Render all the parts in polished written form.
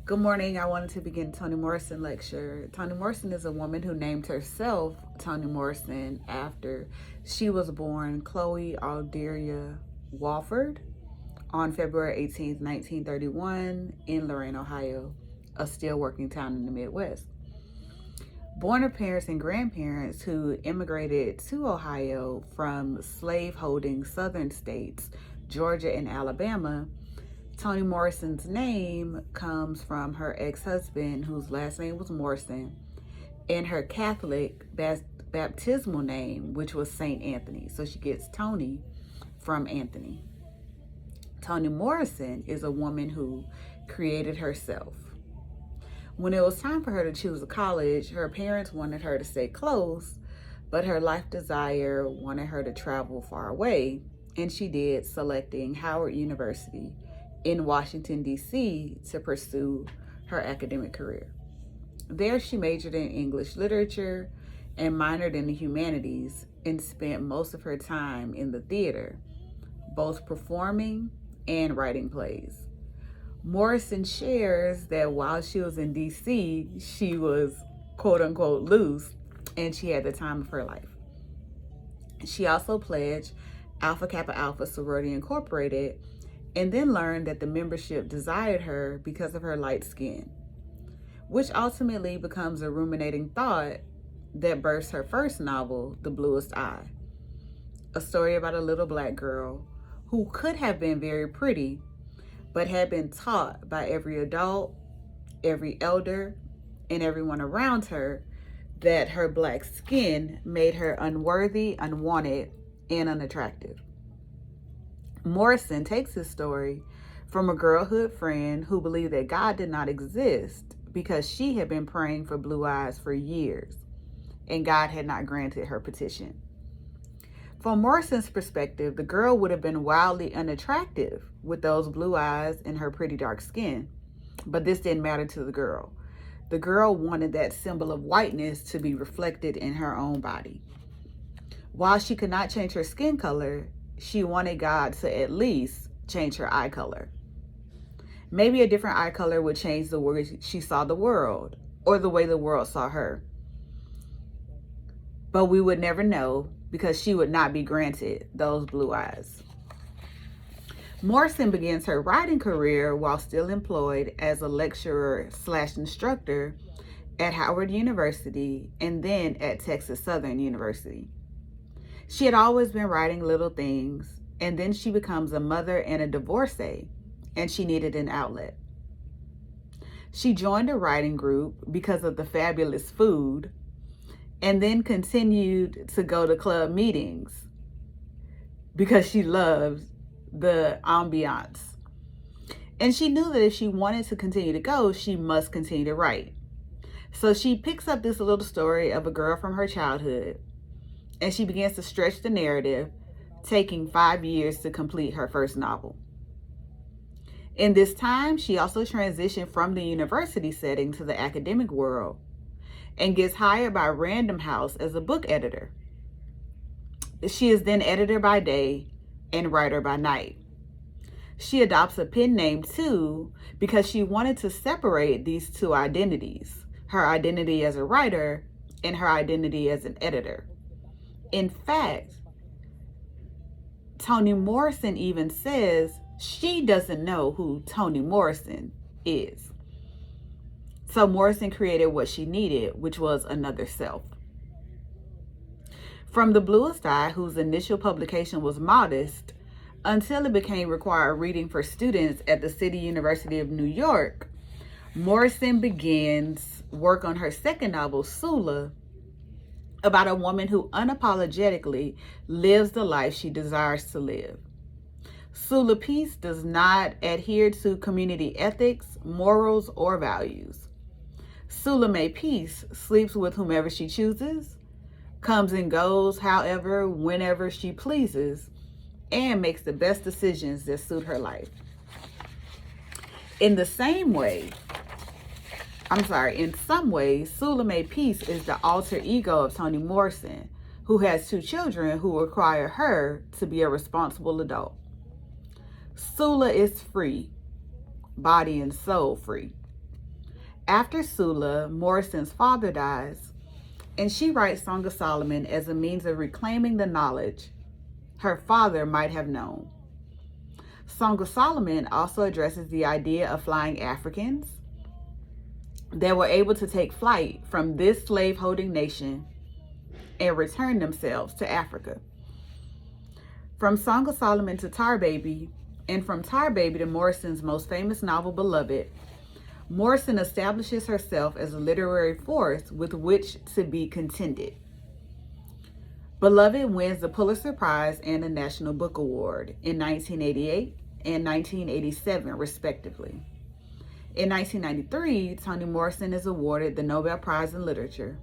Good morning. I wanted to begin Toni Morrison lecture. Toni Morrison is a woman who named herself Toni Morrison after she was born Chloe Alderia Walford on February 18th, 1931 in Lorain, Ohio, a still working town in the Midwest. Born to parents and grandparents who immigrated to Ohio from slave-holding southern states, Georgia and Alabama, Toni Morrison's name comes from her ex-husband, whose last name was Morrison, and her Catholic baptismal name, which was Saint Anthony. So she gets Toni from Anthony. Toni Morrison is a woman who created herself. When it was time for her to choose a college, her parents wanted her to stay close, but her life desire wanted her to travel far away, and she did, selecting Howard University in Washington, D.C. to pursue her academic career. There, she majored in English literature and minored in the humanities and spent most of her time in the theater, both performing and writing plays. Morrison shares that while she was in D.C., she was quote unquote loose and she had the time of her life. She also pledged Alpha Kappa Alpha Sorority Incorporated and then learned that the membership desired her because of her light skin, which ultimately becomes a ruminating thought that births her first novel, The Bluest Eye, a story about a little black girl who could have been very pretty, but had been taught by every adult, every elder, and everyone around her that her black skin made her unworthy, unwanted, and unattractive. Morrison takes his story from a girlhood friend who believed that God did not exist because she had been praying for blue eyes for years, and God had not granted her petition. From Morrison's perspective, the girl would have been wildly unattractive with those blue eyes and her pretty dark skin, but this didn't matter to the girl. The girl wanted that symbol of whiteness to be reflected in her own body. While she could not change her skin color, she wanted God to at least change her eye color. Maybe a different eye color would change the way she saw the world or the way the world saw her. But we would never know because she would not be granted those blue eyes. Morrison begins her writing career while still employed as a lecturer/instructor at Howard University and then at Texas Southern University. She had always been writing little things, and then she becomes a mother and a divorcee, and she needed an outlet. She joined a writing group because of the fabulous food, and then continued to go to club meetings because she loved the ambiance. And she knew that if she wanted to continue to go, she must continue to write. So she picks up this little story of a girl from her childhood, and she begins to stretch the narrative, taking 5 years to complete her first novel. In this time, she also transitioned from the university setting to the academic world and gets hired by Random House as a book editor. She is then editor by day and writer by night. She adopts a pen name too because she wanted to separate these two identities, her identity as a writer and her identity as an editor. In fact, Toni Morrison even says she doesn't know who Toni Morrison is. So Morrison created what she needed, which was another self. From The Bluest Eye, whose initial publication was modest, until it became required reading for students at the City University of New York, Morrison begins work on her second novel, Sula, about a woman who unapologetically lives the life she desires to live. Sula Peace does not adhere to community ethics, morals, or values. Sula May Peace sleeps with whomever she chooses, comes and goes however, whenever she pleases, and makes the best decisions that suit her life. In some ways, Sula May Peace is the alter ego of Toni Morrison, who has 2 children who require her to be a responsible adult. Sula is free, body and soul free. After Sula, Morrison's father dies, and she writes Song of Solomon as a means of reclaiming the knowledge her father might have known. Song of Solomon also addresses the idea of flying Africans that were able to take flight from this slave-holding nation and return themselves to Africa. From Song of Solomon to Tar Baby, and from Tar Baby to Morrison's most famous novel, Beloved, Morrison establishes herself as a literary force with which to be contended. Beloved wins the Pulitzer Prize and the National Book Award in 1988 and 1987, respectively. In 1993, Toni Morrison is awarded the Nobel Prize in Literature,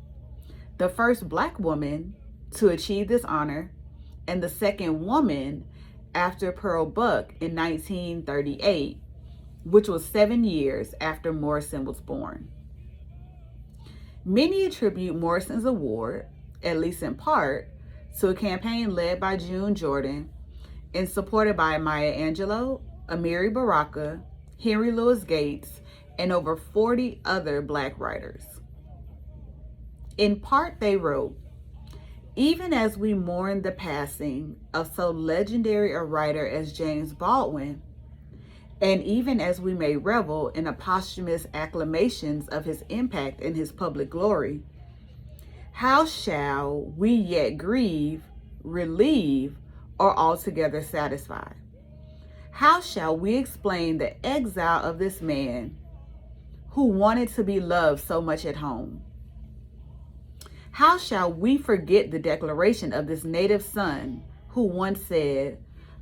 the first Black woman to achieve this honor, and the second woman after Pearl Buck in 1938, which was 7 years after Morrison was born. Many attribute Morrison's award, at least in part, to a campaign led by June Jordan and supported by Maya Angelou, Amiri Baraka, Henry Louis Gates, and over 40 other Black writers. In part, they wrote, "Even as we mourn the passing of so legendary a writer as James Baldwin, and even as we may revel in the posthumous acclamations of his impact and his public glory, how shall we yet grieve, relieve, or altogether satisfy? How shall we explain the exile of this man who wanted to be loved so much at home? How shall we forget the declaration of this native son who once said,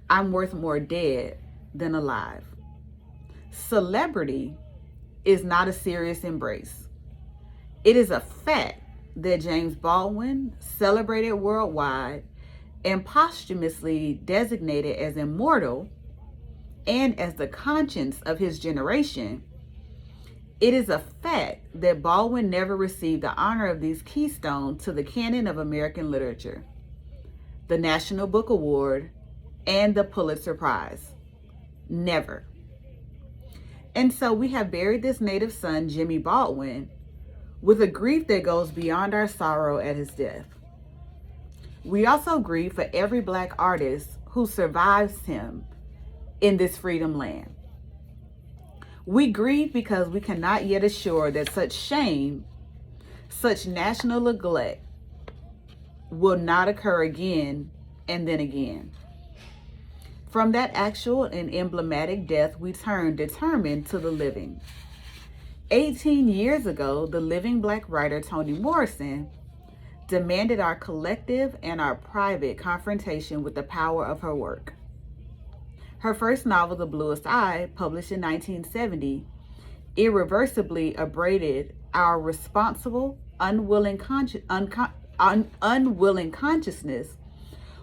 'I'm worth more dead than alive'? Celebrity is not a serious embrace. It is a fact that James Baldwin, celebrated worldwide and posthumously designated as immortal and as the conscience of his generation, it is a fact that Baldwin never received the honor of these keystones to the canon of American literature, the National Book Award, and the Pulitzer Prize. Never. And so we have buried this native son, Jimmy Baldwin, with a grief that goes beyond our sorrow at his death. We also grieve for every Black artist who survives him in this freedom land. We grieve because we cannot yet assure that such shame, such national neglect will not occur again and then again. From that actual and emblematic death, we turn determined to the living. 18 years ago, the living Black writer Toni Morrison demanded our collective and our private confrontation with the power of her work. Her first novel, The Bluest Eye, published in 1970, irreversibly abraded our responsible, unwilling consciousness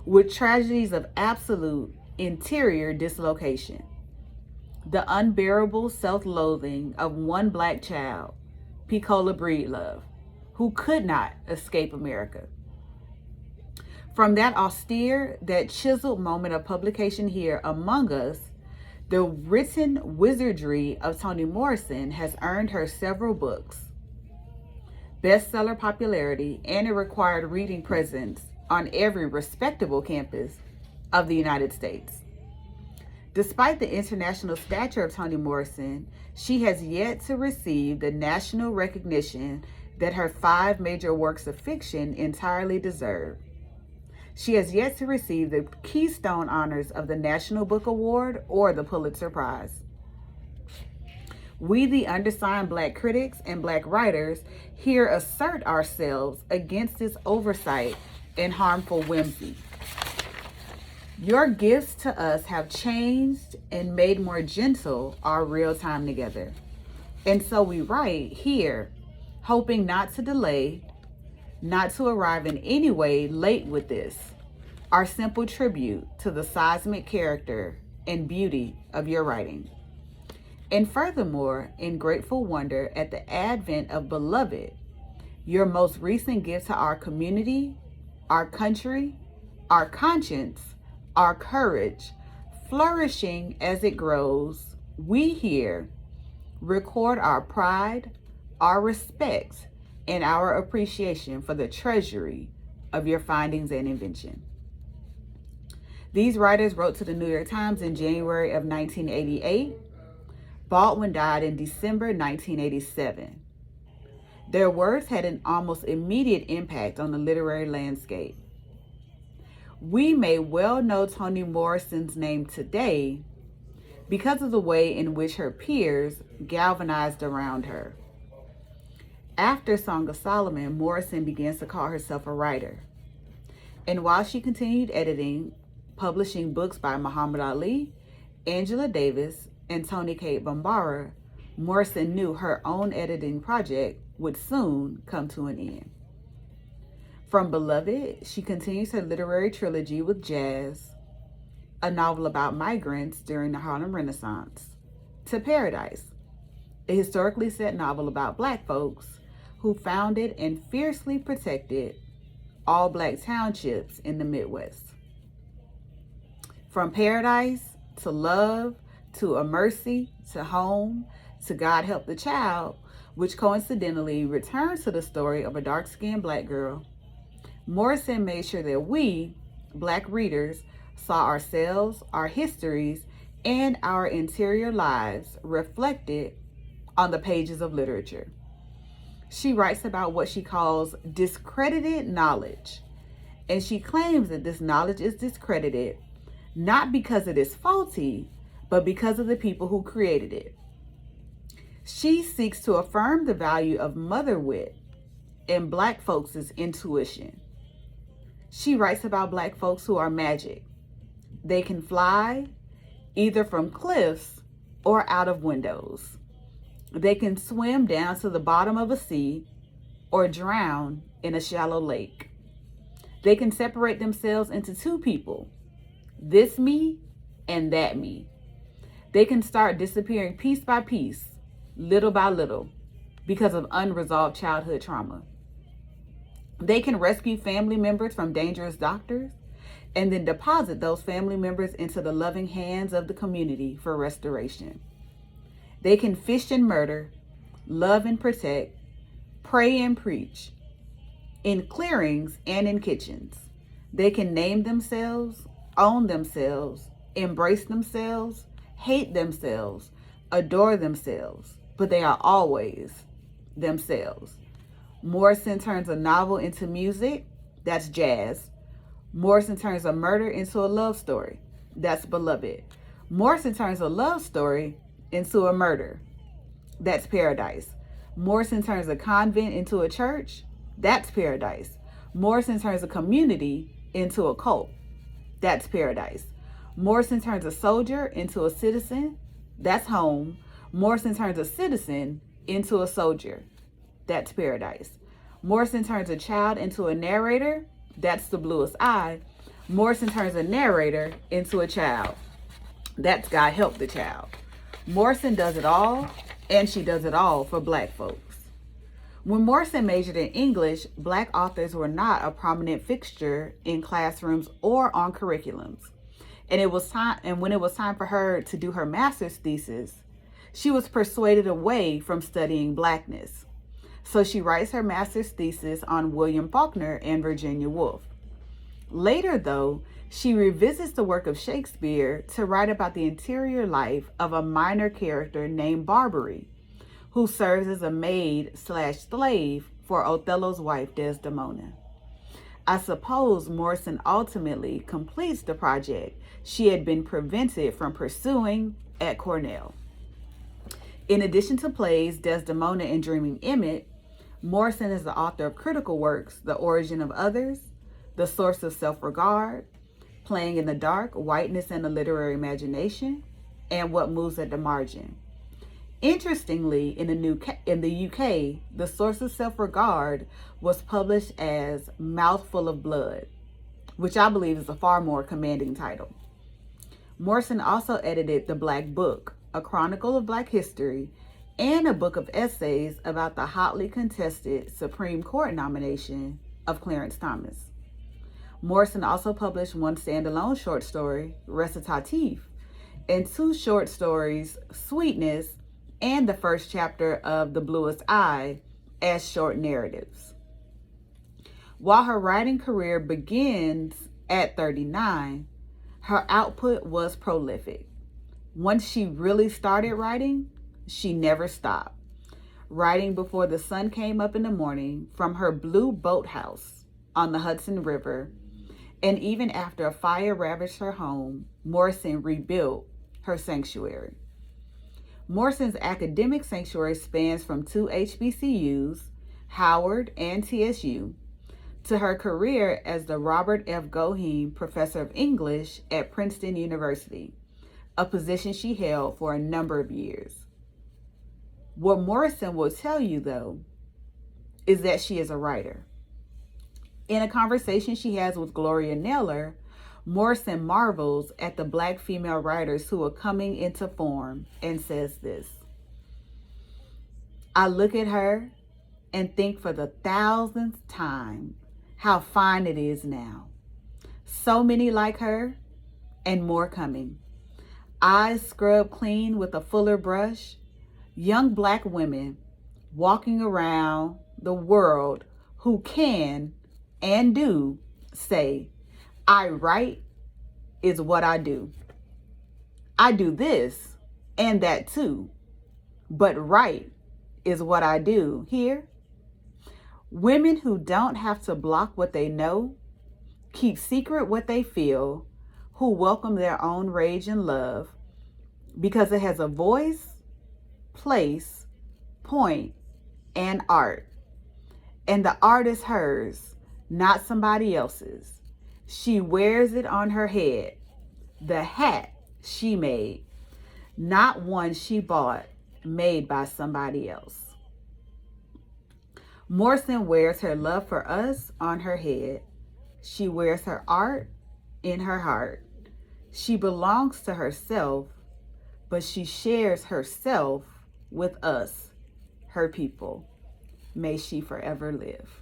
with tragedies of absolute interior dislocation. The unbearable self-loathing of one Black child, Pecola Breedlove, who could not escape America. From that austere, that chiseled moment of publication here among us, the written wizardry of Toni Morrison has earned her several books, bestseller popularity, and a required reading presence on every respectable campus of the United States. Despite the international stature of Toni Morrison, she has yet to receive the national recognition that her 5 major works of fiction entirely deserve. She has yet to receive the keystone honors of the National Book Award or the Pulitzer Prize. We, the undersigned Black critics and Black writers, here assert ourselves against this oversight and harmful whimsy. Your gifts to us have changed and made more gentle our real time together. And so we write here, hoping not to delay, not to arrive in any way late with this, our simple tribute to the seismic character and beauty of your writing. And furthermore, in grateful wonder at the advent of Beloved, your most recent gift to our community, our country, our conscience, our courage, flourishing as it grows, we here record our pride, our respect and our appreciation for the treasury of your findings and invention. These writers wrote to the New York Times in January of 1988. Baldwin died in December 1987. Their words had an almost immediate impact on the literary landscape. We may well know Toni Morrison's name today because of the way in which her peers galvanized around her. After Song of Solomon, Morrison begins to call herself a writer. And while she continued editing, publishing books by Muhammad Ali, Angela Davis, and Toni Cade Bambara, Morrison knew her own editing project would soon come to an end. From Beloved, she continues her literary trilogy with Jazz, a novel about migrants during the Harlem Renaissance, to Paradise, a historically set novel about Black folks who founded and fiercely protected all Black townships in the Midwest. From Paradise to Love to A Mercy to Home to God Help the Child, which coincidentally returns to the story of a dark-skinned Black girl, Morrison made sure that we, Black readers, saw ourselves, our histories, and our interior lives reflected on the pages of literature. She writes about what she calls discredited knowledge, and she claims that this knowledge is discredited not because it is faulty, but because of the people who created it. She seeks to affirm the value of mother wit and Black folks' intuition. She writes about Black folks who are magic. They can fly either from cliffs or out of windows. They can swim down to the bottom of a sea or drown in a shallow lake. They can separate themselves into two people, this me and that me. They can start disappearing piece by piece, little by little, because of unresolved childhood trauma. They can rescue family members from dangerous doctors and then deposit those family members into the loving hands of the community for restoration. They can fish and murder, love and protect, pray and preach, in clearings and in kitchens. They can name themselves, own themselves, embrace themselves, hate themselves, adore themselves, but they are always themselves. Morrison turns a novel into music, that's Jazz. Morrison turns a murder into a love story, that's Beloved. Morrison turns a love story into a murder, that's Paradise. Morrison turns a convent into a church, that's Paradise. Morrison turns a community into a cult, that's Paradise. Morrison turns a soldier into a citizen, that's Home. Morrison turns a citizen into a soldier, that's Paradise. Morrison turns a child into a narrator, that's The Bluest Eye. Morrison turns a narrator into a child, that's God Help the Child. Morrison does it all, and she does it all for Black folks. When Morrison majored in English, Black authors were not a prominent fixture in classrooms or on curriculums. And when it was time for her to do her master's thesis, she was persuaded away from studying Blackness. So she writes her master's thesis on William Faulkner and Virginia Woolf. Later, though, she revisits the work of Shakespeare to write about the interior life of a minor character named Barbary, who serves as a maid/slave for Othello's wife, Desdemona. I suppose Morrison ultimately completes the project she had been prevented from pursuing at Cornell. In addition to plays Desdemona and Dreaming Emmett, Morrison is the author of critical works The Origin of Others, The Source of Self-Regard, Playing in the Dark, Whiteness and the Literary Imagination, and What Moves at the Margin. Interestingly, in the UK, The Source of Self-Regard was published as Mouthful of Blood, which I believe is a far more commanding title. Morrison also edited The Black Book, a chronicle of Black history, and a book of essays about the hotly contested Supreme Court nomination of Clarence Thomas. Morrison also published one standalone short story, Recitative, and two short stories, Sweetness and the first chapter of The Bluest Eye as short narratives. While her writing career begins at 39, her output was prolific. Once she really started writing, she never stopped. Writing before the sun came up in the morning from her blue boathouse on the Hudson River, and even after a fire ravaged her home, Morrison rebuilt her sanctuary. Morrison's academic sanctuary spans from 2 HBCUs, Howard and TSU, to her career as the Robert F. Goheen Professor of English at Princeton University, a position she held for a number of years. What Morrison will tell you, though, is that she is a writer. In a conversation she has with Gloria Naylor, Morrison marvels at the Black female writers who are coming into form and says this: "I look at her and think for the 1,000th time how fine it is now. So many like her and more coming. Eyes scrubbed clean with a fuller brush. Young Black women walking around the world who can and do say, I write is what I do. I do this and that too, but write is what I do here. Women who don't have to block what they know, keep secret what they feel, who welcome their own rage and love because it has a voice, place, point, and art. And the art is hers, not somebody else's. She wears it on her head, the hat she made, not one she bought, made by somebody else." Morrison wears her love for us on her head. She wears her art in her heart. She belongs to herself, but she shares herself with us, her people. May she forever live.